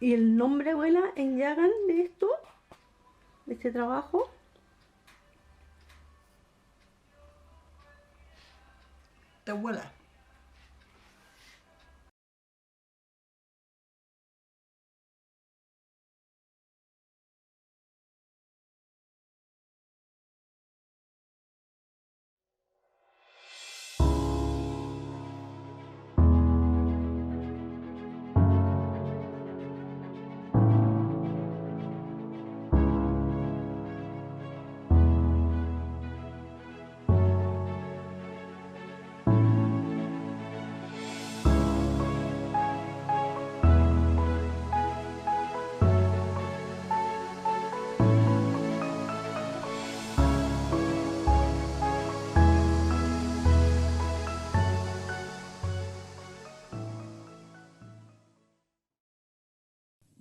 ¿Y el nombre, abuela, en Yagan de esto, de este trabajo? Tehuela.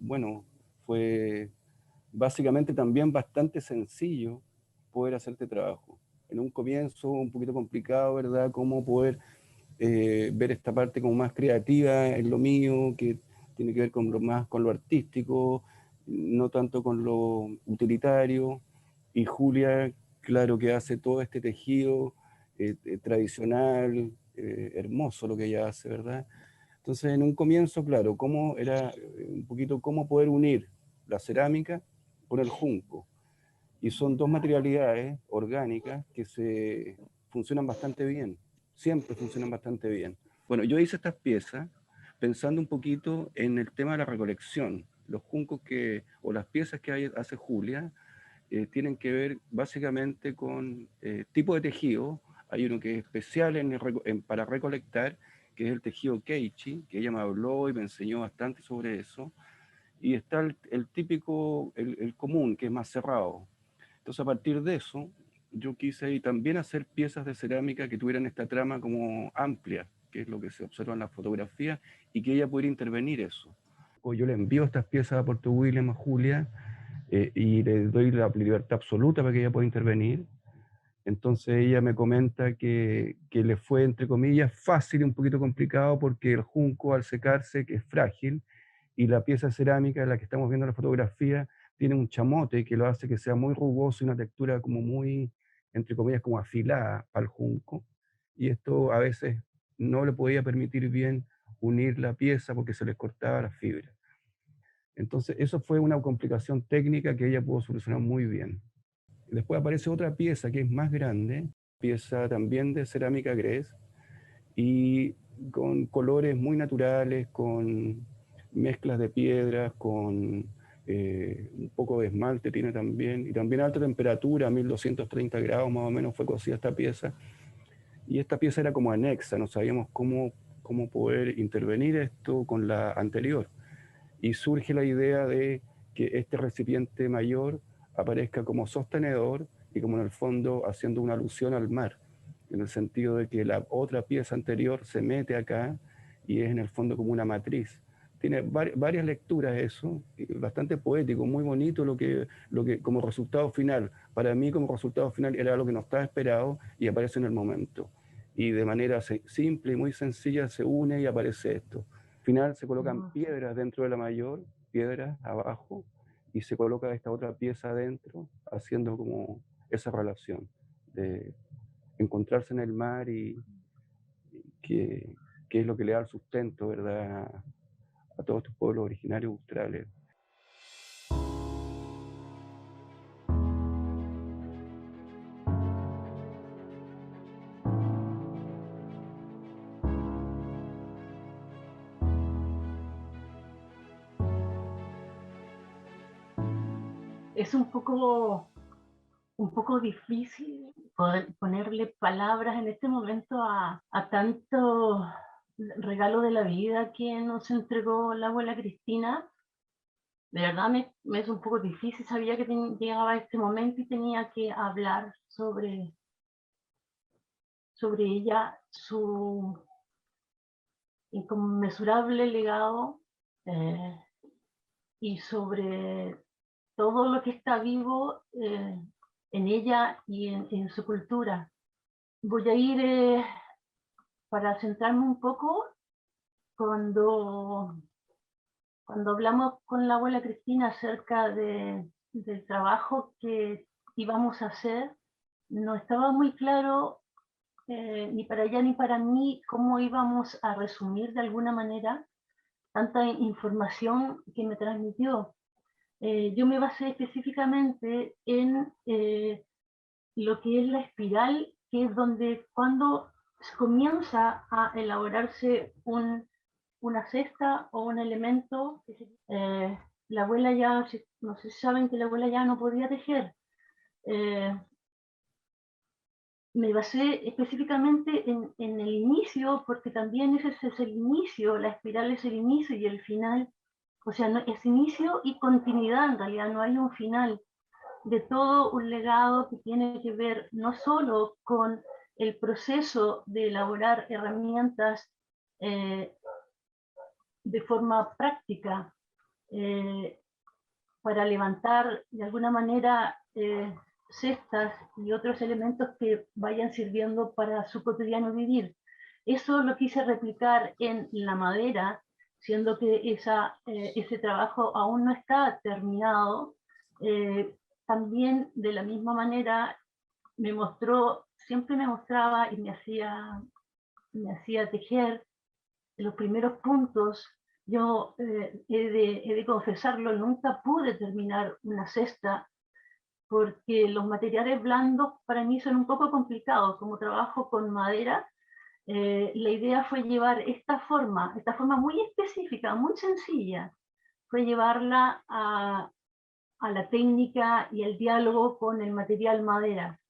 Bueno, fue básicamente también bastante sencillo poder hacer este trabajo. En un comienzo un poquito complicado, ¿verdad? Cómo poder ver esta parte como más creativa en lo mío, que tiene que ver con lo más con lo artístico, no tanto con lo utilitario. Y Julia, claro que hace todo este tejido tradicional, hermoso lo que ella hace, ¿verdad? Entonces, en un comienzo, claro, cómo era un poquito cómo poder unir la cerámica con el junco. Y son dos materialidades orgánicas que se funcionan bastante bien, siempre funcionan bastante bien. Bueno, yo hice estas piezas pensando un poquito en el tema de la recolección. Los juncos o las piezas que hace Julia tienen que ver básicamente con tipo de tejido. Hay uno que es especial para recolectar, que es el tejido Keichi, que ella me habló y me enseñó bastante sobre eso. Y está el típico, el común, que es más cerrado. Entonces, a partir de eso, yo quise también hacer piezas de cerámica que tuvieran esta trama como amplia, que es lo que se observa en la fotografía, y que ella pudiera intervenir eso. O yo le envío estas piezas a Puerto William, a Julia, y le doy la libertad absoluta para que ella pueda intervenir. Entonces ella me comenta que le fue, entre comillas, fácil y un poquito complicado porque el junco al secarse, que es frágil, y la pieza cerámica, la que estamos viendo en la fotografía, tiene un chamote que lo hace que sea muy rugoso y una textura como muy, entre comillas, como afilada al junco. Y esto a veces no le podía permitir bien unir la pieza porque se les cortaba la fibra. Entonces, eso fue una complicación técnica que ella pudo solucionar muy bien. Después aparece otra pieza que es más grande, pieza también de cerámica gres, y con colores muy naturales, con mezclas de piedras, con un poco de esmalte tiene también, y también a alta temperatura, 1230 grados más o menos fue cocida esta pieza, y esta pieza era como anexa, no sabíamos cómo poder intervenir esto con la anterior y surge la idea de que este recipiente mayor aparezca como sostenedor y como en el fondo haciendo una alusión al mar, en el sentido de que la otra pieza anterior se mete acá y es en el fondo como una matriz. Tiene varias lecturas eso, bastante poético, muy bonito lo que como resultado final. Para mí como resultado final era lo que no estaba esperado y aparece en el momento. Y de manera simple y muy sencilla se une y aparece esto. Al final se colocan piedras dentro de la mayor, piedras abajo, y se coloca esta otra pieza adentro, haciendo como esa relación de encontrarse en el mar y que es lo que le da el sustento, ¿verdad?, a todos estos pueblos originarios australes. Es un poco difícil poder ponerle palabras en este momento a tanto regalo de la vida que nos entregó la abuela Cristina. De verdad me es un poco difícil, sabía que llegaba este momento y tenía que hablar sobre ella, su inconmensurable legado, eh, y sobre todo lo que está vivo en ella y en su cultura. Voy a ir, para centrarme un poco, cuando, Cuando hablamos con la abuela Cristina acerca del trabajo que íbamos a hacer, no estaba muy claro ni para ella ni para mí cómo íbamos a resumir de alguna manera tanta información que me transmitió. Yo me basé específicamente en lo que es la espiral, que es donde cuando comienza a elaborarse una cesta o un elemento, la abuela ya, no sé si saben que la abuela ya no podía tejer. Me basé específicamente en el inicio, porque también ese es el inicio, la espiral es el inicio y el final. O sea, no, es inicio y continuidad en realidad, no hay un final de todo un legado que tiene que ver no solo con el proceso de elaborar herramientas de forma práctica para levantar de alguna manera cestas y otros elementos que vayan sirviendo para su cotidiano vivir. Eso lo quise replicar en la madera, siendo que ese trabajo aún no está terminado. También de la misma manera siempre me mostraba y me hacía tejer los primeros puntos. Yo he de confesarlo, nunca pude terminar una cesta porque los materiales blandos para mí son un poco complicados. Como trabajo con madera, la idea fue llevar esta forma muy específica, muy sencilla, fue llevarla a la técnica y el diálogo con el material madera.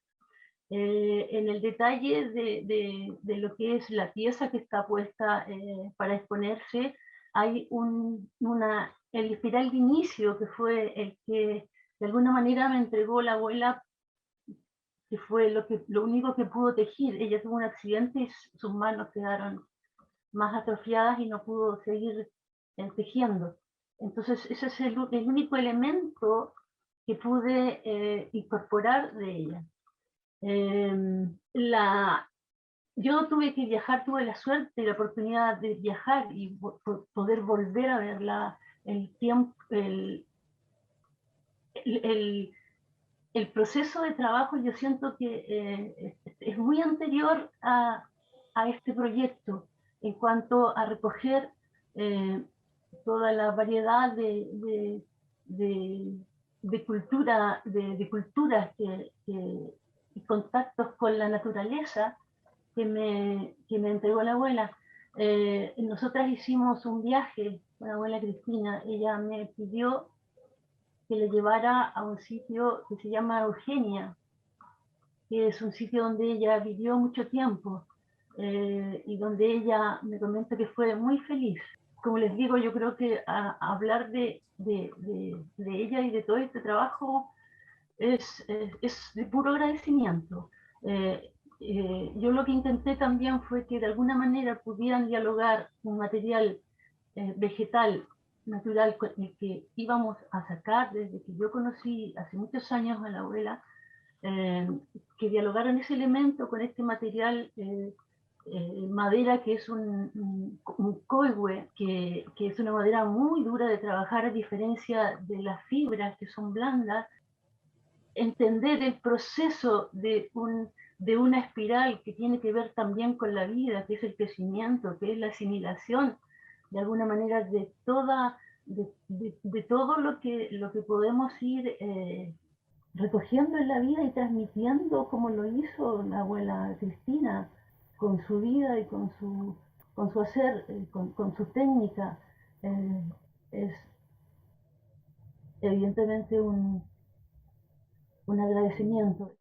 En el detalle de lo que es la pieza que está puesta para exponerse, hay el espiral de inicio, que fue el que de alguna manera me entregó la abuela, que fue lo único que pudo tejer. Ella tuvo un accidente y sus manos quedaron más atrofiadas y no pudo seguir tejiendo. Entonces ese es el único elemento que pude incorporar de ella. Yo tuve que viajar, tuve la suerte y la oportunidad de viajar y poder volver a ver el tiempo, el proceso de trabajo. Yo siento que es muy anterior a este proyecto en cuanto a recoger toda la variedad de culturas y contactos con la naturaleza que me entregó la abuela. Nosotras hicimos un viaje con la abuela Cristina. Ella me pidió que le llevara a un sitio que se llama Eugenia, que es un sitio donde ella vivió mucho tiempo y donde ella me comenta que fue muy feliz. Como les digo, yo creo que hablar de ella y de todo este trabajo es de puro agradecimiento. Yo lo que intenté también fue que de alguna manera pudieran dialogar un material vegetal natural con el que íbamos a sacar desde que yo conocí hace muchos años a la abuela, que dialogaran ese elemento con este material madera, que es un coihue, que es una madera muy dura de trabajar, a diferencia de las fibras que son blandas. Entender el proceso de una espiral que tiene que ver también con la vida, que es el crecimiento, que es la asimilación, de alguna manera, de todo lo que podemos ir recogiendo en la vida y transmitiendo, como lo hizo la abuela Cristina, con su vida y con su hacer, con su técnica. Es evidentemente un agradecimiento.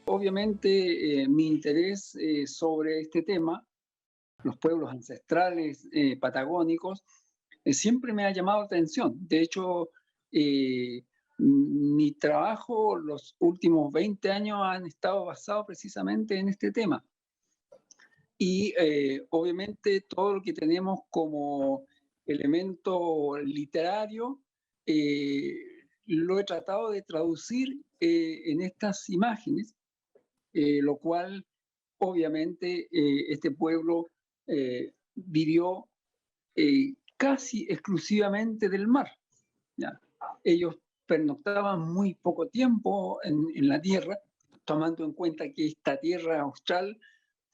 Obviamente, mi interés sobre este tema, los pueblos ancestrales patagónicos, siempre me ha llamado la atención. De hecho, mi trabajo los últimos 20 años han estado basados precisamente en este tema. y obviamente todo lo que tenemos como elemento literario lo he tratado de traducir en estas imágenes, lo cual obviamente este pueblo vivió casi exclusivamente del mar. ¿Ya? Ellos pernoctaban muy poco tiempo en la tierra, tomando en cuenta que esta tierra austral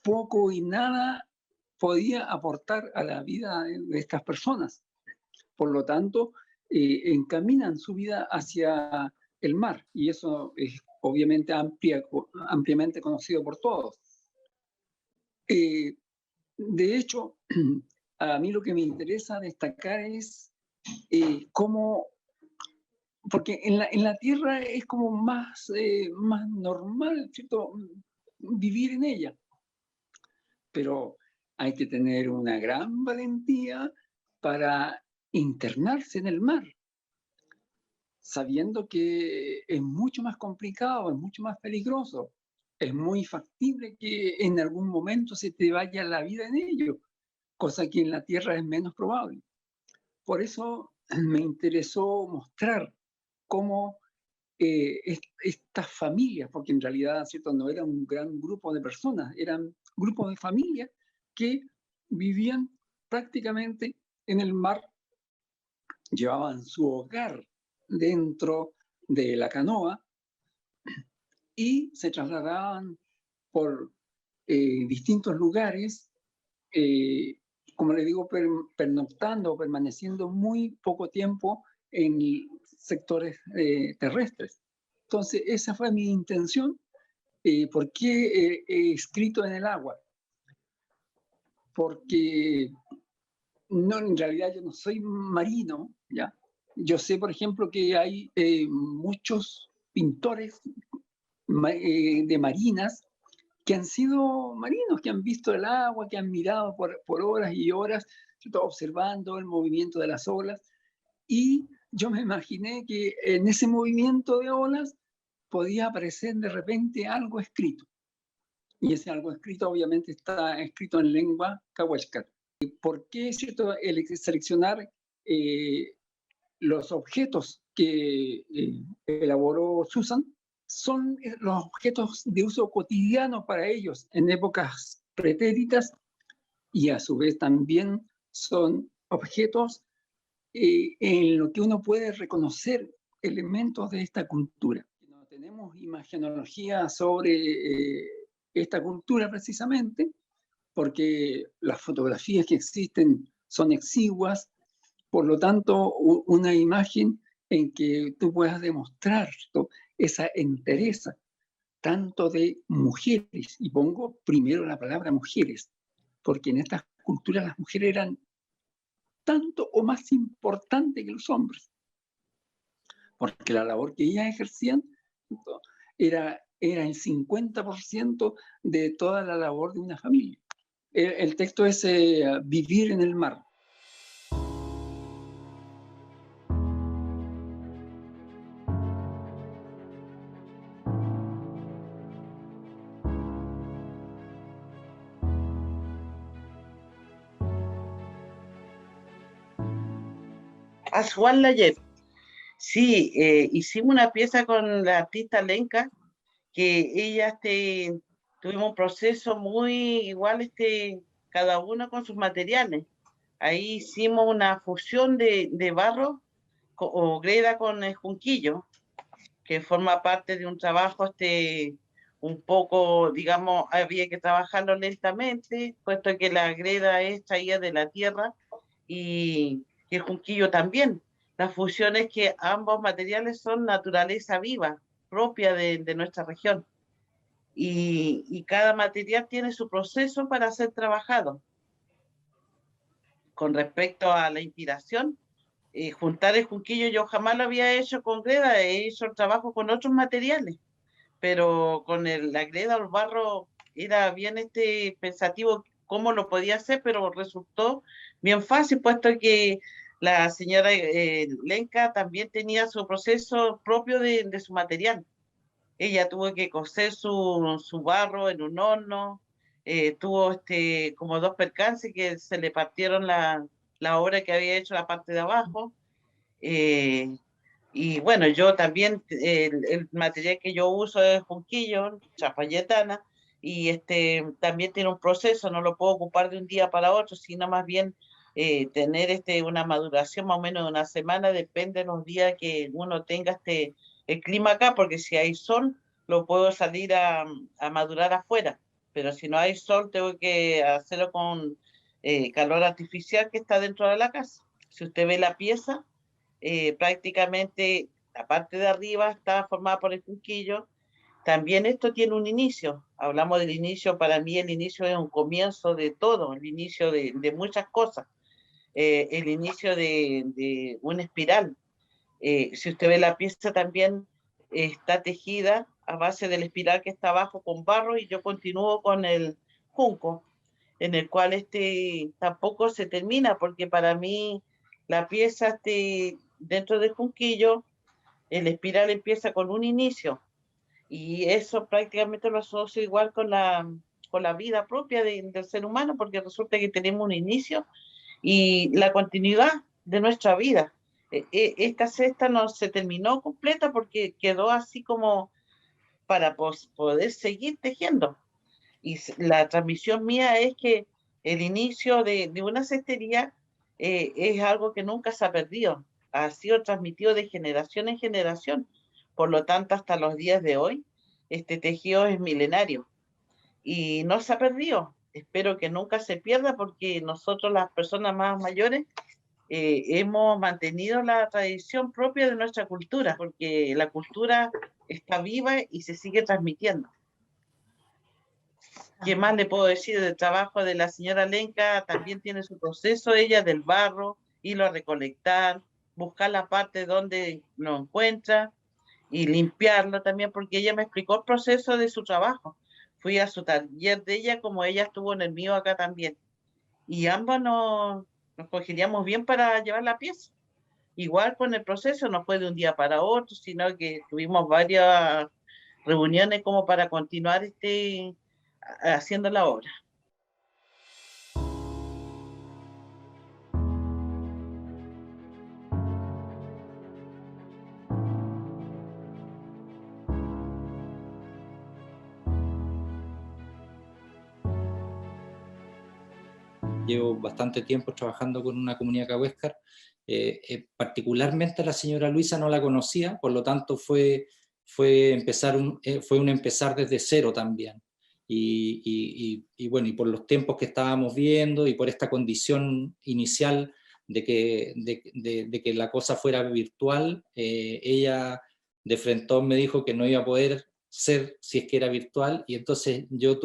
poco y nada podía aportar a la vida de estas personas. Por lo tanto, encaminan su vida hacia el mar, y eso es obviamente ampliamente conocido por todos. De hecho, a mí lo que me interesa destacar es cómo, porque en la tierra es como más normal, ¿cierto?, vivir en ella, pero hay que tener una gran valentía para internarse en el mar, sabiendo que es mucho más complicado, es mucho más peligroso. Es muy factible que en algún momento se te vaya la vida en ello, cosa que en la tierra es menos probable. Por eso me interesó mostrar cómo estas familias, porque en realidad, ¿cierto?, no era un gran grupo de personas, eran grupos de familias que vivían prácticamente en el mar, llevaban su hogar dentro de la canoa y se trasladaban por distintos lugares, como les digo, pernoctando, permaneciendo muy poco tiempo en sectores terrestres. Entonces, esa fue mi intención. ¿Por qué he escrito en el agua? Porque no, en realidad yo no soy marino, ¿ya? Yo sé, por ejemplo, que hay muchos pintores de marinas que han sido marinos, que han visto el agua, que han mirado por horas y horas, ¿cierto?, observando el movimiento de las olas. Y yo me imaginé que en ese movimiento de olas podía aparecer de repente algo escrito. Y ese algo escrito obviamente está escrito en lengua cahuéscar. ¿Por qué es cierto el seleccionar los objetos que elaboró Susan? Son los objetos de uso cotidiano para ellos en épocas pretéritas, y a su vez también son objetos en lo que uno puede reconocer elementos de esta cultura. No tenemos imagenología sobre esta cultura precisamente, porque las fotografías que existen son exiguas, por lo tanto, una imagen en que tú puedas demostrar esa entereza, tanto de mujeres, y pongo primero la palabra mujeres, porque en estas culturas las mujeres eran tanto o más importantes que los hombres, porque la labor que ellas ejercían era el 50% de toda la labor de una familia. El texto es Vivir en el mar. Aswan Layet. Sí, hicimos una pieza con la artista Lenka, que ella tuvimos un proceso muy igual, cada uno con sus materiales. Ahí hicimos una fusión de barro o greda con el junquillo, que forma parte de un trabajo un poco, digamos, había que trabajarlo lentamente, puesto que la greda es traída de la tierra y el junquillo también. La fusión es que ambos materiales son naturaleza viva, propia de nuestra región. Y cada material tiene su proceso para ser trabajado. Con respecto a la inspiración, juntar el junquillo yo jamás lo había hecho con greda, he hecho el trabajo con otros materiales, pero con la greda o el barro era bien pensativo cómo lo podía hacer, pero resultó bien fácil, puesto que la señora Lenka también tenía su proceso propio de su material. Ella tuvo que cocer su barro en un horno, tuvo como 2 percances que se le partieron la obra que había hecho la parte de abajo. Y bueno, yo también, el material que yo uso es junquillo, chapayetana, y también tiene un proceso, no lo puedo ocupar de un día para otro, sino más bien tener una maduración más o menos de una semana, depende de los días que uno tenga el clima acá, porque si hay sol, lo puedo salir a madurar afuera, pero si no hay sol, tengo que hacerlo con calor artificial que está dentro de la casa. Si usted ve la pieza, prácticamente la parte de arriba está formada por el junquillo. También esto tiene un inicio. Hablamos del inicio, para mí el inicio es un comienzo de todo, el inicio de muchas cosas, el inicio de una espiral. Si usted ve la pieza también está tejida a base del espiral que está abajo con barro, y yo continúo con el junco, en el cual tampoco se termina, porque para mí la pieza dentro del junquillo, el espiral empieza con un inicio, y eso prácticamente lo asocio igual con la vida propia del ser humano, porque resulta que tenemos un inicio y la continuidad de nuestra vida. Esta cesta no se terminó completa porque quedó así como para poder seguir tejiendo. Y la transmisión mía es que el inicio de una cestería es algo que nunca se ha perdido, ha sido transmitido de generación en generación. Por lo tanto, hasta los días de hoy, este tejido es milenario y no se ha perdido. Espero que nunca se pierda, porque nosotros, las personas más mayores, hemos mantenido la tradición propia de nuestra cultura, porque la cultura está viva y se sigue transmitiendo. ¿Qué más le puedo decir del trabajo de la señora Lenca? También tiene su proceso, ella, del barro, irlo a recolectar, buscar la parte donde lo encuentra y limpiarlo también, porque ella me explicó el proceso de su trabajo. Fui a su taller de ella, como ella estuvo en el mío acá también, y ambas nos cogeríamos bien para llevar la pieza. Igual con el proceso, no fue de un día para otro, sino que tuvimos varias reuniones como para continuar haciendo la obra. Llevo bastante tiempo trabajando con una comunidad cahuéscar. Particularmente a la señora Luisa no la conocía, por lo tanto fue un empezar desde cero también. Y bueno, y por los tiempos que estábamos viendo y por esta condición inicial de que la cosa fuera virtual, ella de frentón me dijo que no iba a poder ser si es que era virtual, y entonces yo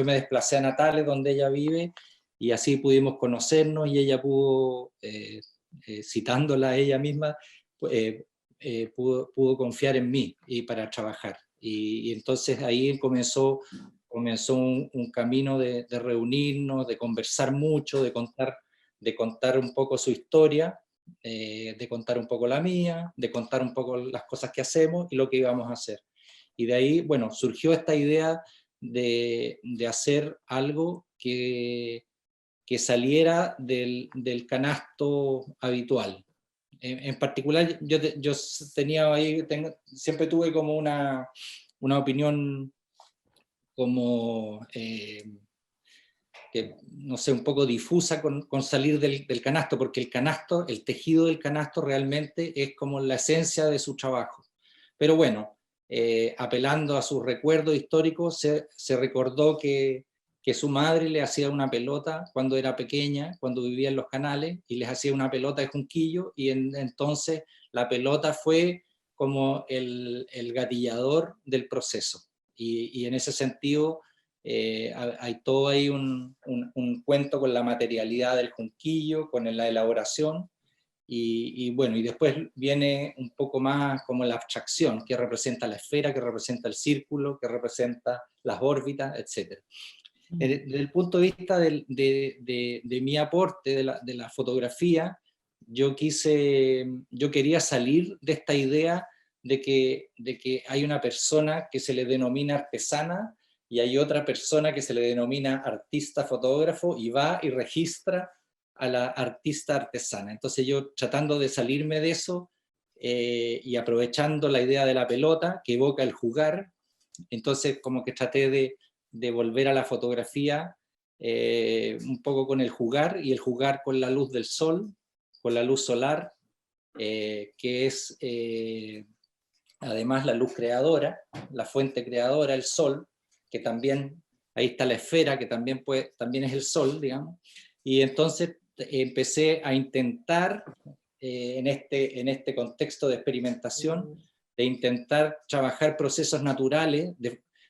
me desplacé a Natales, donde ella vive, y así pudimos conocernos, y ella pudo, citándola a ella misma, pudo confiar en mí y para trabajar. Y entonces ahí comenzó un camino de reunirnos, de conversar mucho, de contar un poco su historia, de contar un poco la mía, de contar un poco las cosas que hacemos y lo que íbamos a hacer. Y de ahí, bueno, surgió esta idea de hacer algo que saliera del canasto habitual. En particular, yo tenía ahí, siempre tuve como una opinión como, que, no sé, un poco difusa con salir del canasto, porque el tejido del canasto realmente es como la esencia de su trabajo. Pero bueno, apelando a sus recuerdos históricos, se recordó que su madre le hacía una pelota cuando era pequeña, cuando vivía en Los Canales, y les hacía una pelota de junquillo, y entonces la pelota fue como el gatillador del proceso. Y en ese sentido hay todo ahí un cuento con la materialidad del junquillo, con la elaboración, y bueno, y después viene un poco más como la abstracción, que representa la esfera, que representa el círculo, que representa las órbitas, etc. Desde el punto de vista de mi aporte de la fotografía, yo quería salir de esta idea de que hay una persona que se le denomina artesana, y hay otra persona que se le denomina artista fotógrafo y va y registra a la artista artesana. Entonces yo, tratando de salirme de eso y aprovechando la idea de la pelota que evoca el jugar, entonces como que traté de volver a la fotografía un poco con el jugar, y el jugar con la luz del sol, con la luz solar, que es además la luz creadora, la fuente creadora, el sol, que también, ahí está la esfera, que también es el sol, digamos. Y entonces empecé a intentar, en este contexto de experimentación, de intentar trabajar procesos naturales,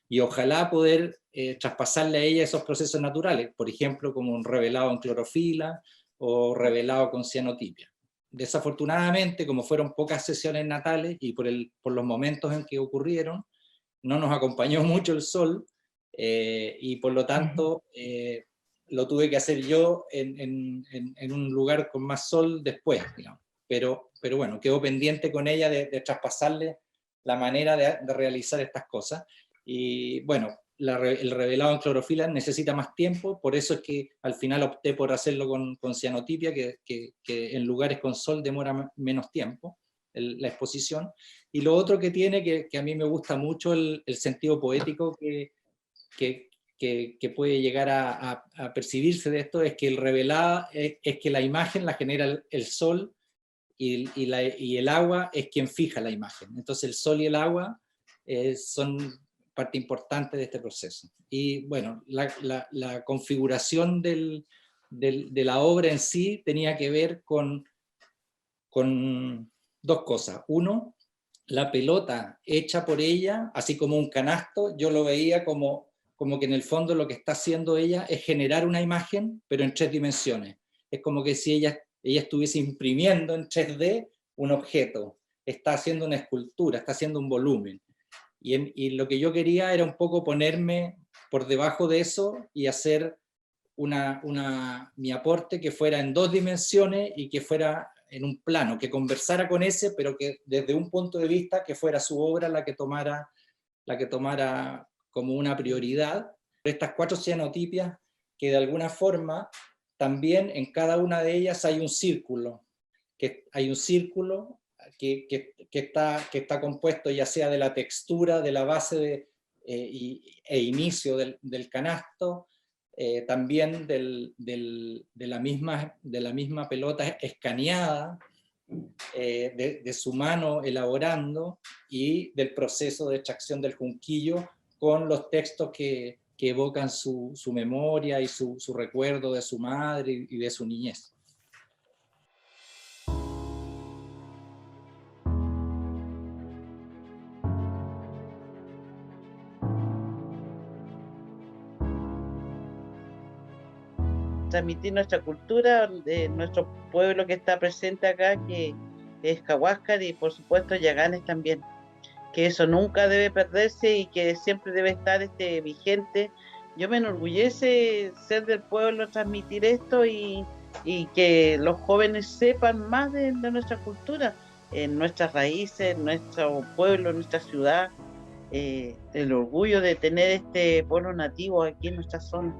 y ojalá poder traspasarle a ella esos procesos naturales, por ejemplo, como un revelado en clorofila o revelado con cianotipia. Desafortunadamente, como fueron pocas sesiones natales y por los momentos en que ocurrieron, no nos acompañó mucho el sol, y por lo tanto lo tuve que hacer yo en un lugar con más sol después, digamos. Pero bueno, quedó pendiente con ella de traspasarle la manera de realizar estas cosas. Y bueno, el revelado en clorofila necesita más tiempo, por eso es que al final opté por hacerlo con cianotipia, que en lugares con sol demora menos tiempo la exposición. Y lo otro que tiene, que a mí me gusta mucho, el sentido poético que puede llegar a percibirse de esto, es que el revelado es que la imagen la genera el sol, y el agua es quien fija la imagen. Entonces el sol y el agua son parte importante de este proceso. Y bueno, la configuración de la obra en sí tenía que ver con dos cosas. Uno, la pelota hecha por ella, así como un canasto, yo lo veía como que en el fondo lo que está haciendo ella es generar una imagen, pero en 3 dimensiones. Es como que si ella estuviese imprimiendo en 3D un objeto, está haciendo una escultura, está haciendo un volumen. Y lo que yo quería era un poco ponerme por debajo de eso y hacer mi aporte que fuera en 2 dimensiones y que fuera en un plano, que conversara con ese, pero que desde un punto de vista que fuera su obra la que tomara como una prioridad. Estas 4 cianotipias que de alguna forma también en cada una de ellas hay un círculo, que está compuesto ya sea de la textura, de la base e inicio del canasto, también de la misma pelota escaneada, de su mano elaborando, y del proceso de extracción del junquillo con los textos que evocan su memoria y su recuerdo de su madre y de su niñez. Transmitir nuestra cultura de nuestro pueblo que está presente acá, que es Cahuáscar, y por supuesto Yaganes también, que eso nunca debe perderse y que siempre debe estar vigente. Yo me enorgullece ser del pueblo, transmitir esto y que los jóvenes sepan más de nuestra cultura, nuestras raíces, nuestro pueblo, nuestra ciudad, el orgullo de tener este pueblo nativo aquí en nuestra zona.